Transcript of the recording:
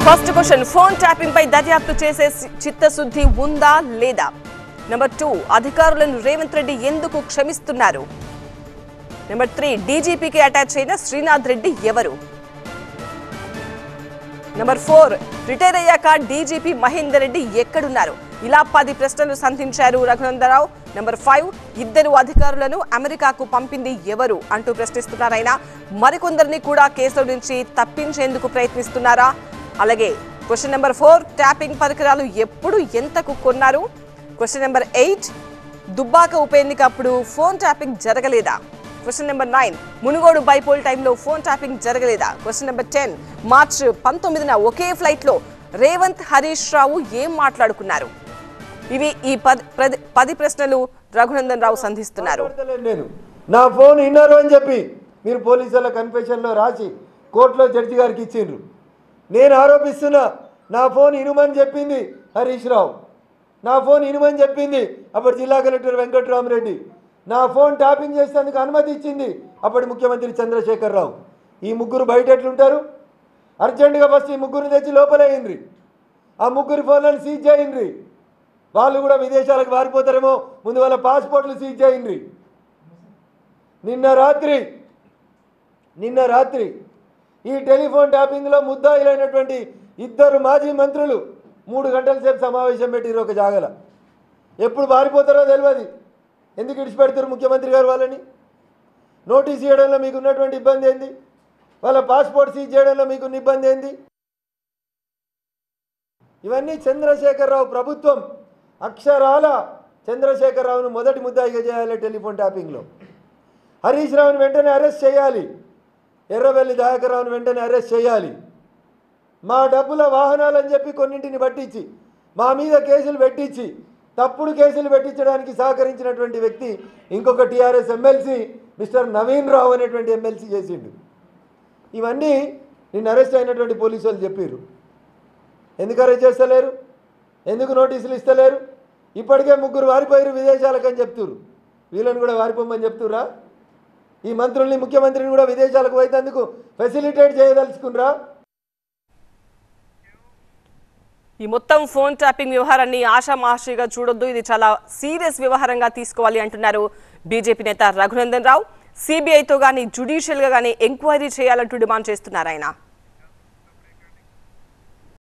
First question, phone tapping పై దర్యాప్తు చేసే చిత్తశుద్ధి ఉందా లేదా? నెంబర్ 2, అధికారులను రేవంత్ రెడ్డి ఎందుకు క్షమిస్తున్నారు? నెంబర్ 3, డీజీపీకి అటాచ్ అయిన శ్రీనాథ్ రెడ్డి ఎవరు? నెంబర్ 4, రిటైర్ అయ్యాక డీజీపీ మహేందర్ రెడ్డి ఎక్కడున్నారు? ఇలా 10 ప్రశ్నలు సంధించారు రఘునందరావు. నెంబర్ 5, ఇద్దరు అధికారులను అమెరికాకు పంపింది ఎవరు అంటూ ప్రశ్నిస్తున్నారు ఆయన. మరికొందరిని కూడా కేసుల నుంచి తప్పించేందుకు ప్రయత్నిస్తున్నారా? అలాగే క్వశ్చన్ నెంబర్ 4, ట్యాపింగ్ పరికరాలు ఎప్పుడు ఎంతకు కొన్నారు? క్వశ్చన్ నెంబర్ 8, దుబ్బాక ఉప ఎన్నిక అప్పుడు ఫోన్ ట్యాపింగ్ జరగలేదా? క్వశ్చన్ నెంబర్ 9, మునుగోడు బైపోల్ టైంలో ఫోన్ ట్యాపింగ్ జరగలేదా? క్వశ్చన్ నెంబర్ 10, మార్చి 19న ఒకే ఫ్లైట్లో రేవంత్ హరీష్ రావు ఏం మాట్లాడుకున్నారు? ఇవి ఈ 10 ప్రశ్నలు రఘునందన్ రావు సంధిస్తున్నారు. నా ఫోన్ ఇన్నారు అని చెప్పి మీరు పోలీసుల కన్ఫెషన్లో రాసి కోర్టులో జడ్జి గారికి ఇచ్చిండ్రు. నేను ఆరోపిస్తున్నా, నా ఫోన్ ఇనుమని చెప్పింది హరీష్ రావు, నా ఫోన్ ఇనుమని చెప్పింది అప్పటి జిల్లా కలెక్టర్ వెంకట్రామరెడ్డి, నా ఫోన్ ట్యాపింగ్ చేసేందుకు అనుమతి ఇచ్చింది అప్పటి ముఖ్యమంత్రి చంద్రశేఖర్ రావు. ఈ ముగ్గురు బయట ఎట్లుంటారు? అర్జెంటుగా ఫస్ట్ ఈ ముగ్గురు తెచ్చి లోపలేయండి, ఆ ముగ్గురు ఫోన్లను సీజ్ చేయండి. వాళ్ళు కూడా విదేశాలకు వారిపోతారేమో, ముందు వాళ్ళ పాస్పోర్ట్లు సీజ్ చేయండి. నిన్న రాత్రి ఈ టెలిఫోన్ ట్యాపింగ్లో ముద్దాయిలైనటువంటి ఇద్దరు మాజీ మంత్రులు 3 గంటల సేపు సమావేశం పెట్టిరు ఒక జాగల. ఎప్పుడు పారిపోతారో తెలియదు. ఎందుకు ఇడిచిపెడతారు ముఖ్యమంత్రి గారు వాళ్ళని? నోటీస్ చేయడంలో మీకు ఉన్నటువంటి ఇబ్బంది ఏంది? వాళ్ళ పాస్పోర్ట్ సీజ్ చేయడంలో మీకున్న ఇబ్బంది ఏంది? ఇవన్నీ చంద్రశేఖరరావు ప్రభుత్వం అక్షరాల చంద్రశేఖరరావును మొదటి ముద్దాయిగా చేయాలి. టెలిఫోన్ ట్యాపింగ్లో హరీష్ రావుని వెంటనే అరెస్ట్ చేయాలి, ఎర్రబెల్లి దయాకర్ రావుని వెంటనే అరెస్ట్ చేయాలి. మా డబ్బుల వాహనాలని చెప్పి కొన్నింటిని పట్టించి మా మీద కేసులు పెట్టించి తప్పుడు కేసులు పెట్టించడానికి సహకరించినటువంటి వ్యక్తి ఇంకొక టీఆర్ఎస్ ఎమ్మెల్సీ మిస్టర్ నవీన్ రావు అనేటువంటి ఎమ్మెల్సీ చేసిండు. ఇవన్నీ నిన్న అరెస్ట్ అయినటువంటి పోలీసు వాళ్ళు చెప్పారు. ఎందుకు అరెస్ట్ చేస్తలేరు? ఎందుకు నోటీసులు ఇస్తలేరు? ఇప్పటికే 3 వారిపోయారు విదేశాలకు అని చెప్తున్నారు. వీళ్ళని కూడా వారిపోమని చెప్తురా? ఈ మంత్రుల్ని ముఖ్యమంత్రిని కూడా విదేశాలకు పోయేందుకు ఫెసిలిటేట్ చేయదలుచుకున్నారా? ఈ మొత్తం ఫోన్ ట్యాపింగ్ వ్యవహారాన్ని ఆషామాషిగా చూడొద్దు, ఇది చాలా సీరియస్ వ్యవహారంగా తీసుకోవాలి అంటున్నారు బీజేపీ నేత రఘునందన్ రావు. సిబిఐతో గానీ జ్యుడిషియల్ గా గానీ ఎంక్వైరీ చేయాలంటూ డిమాండ్ చేస్తున్నారు ఆయన.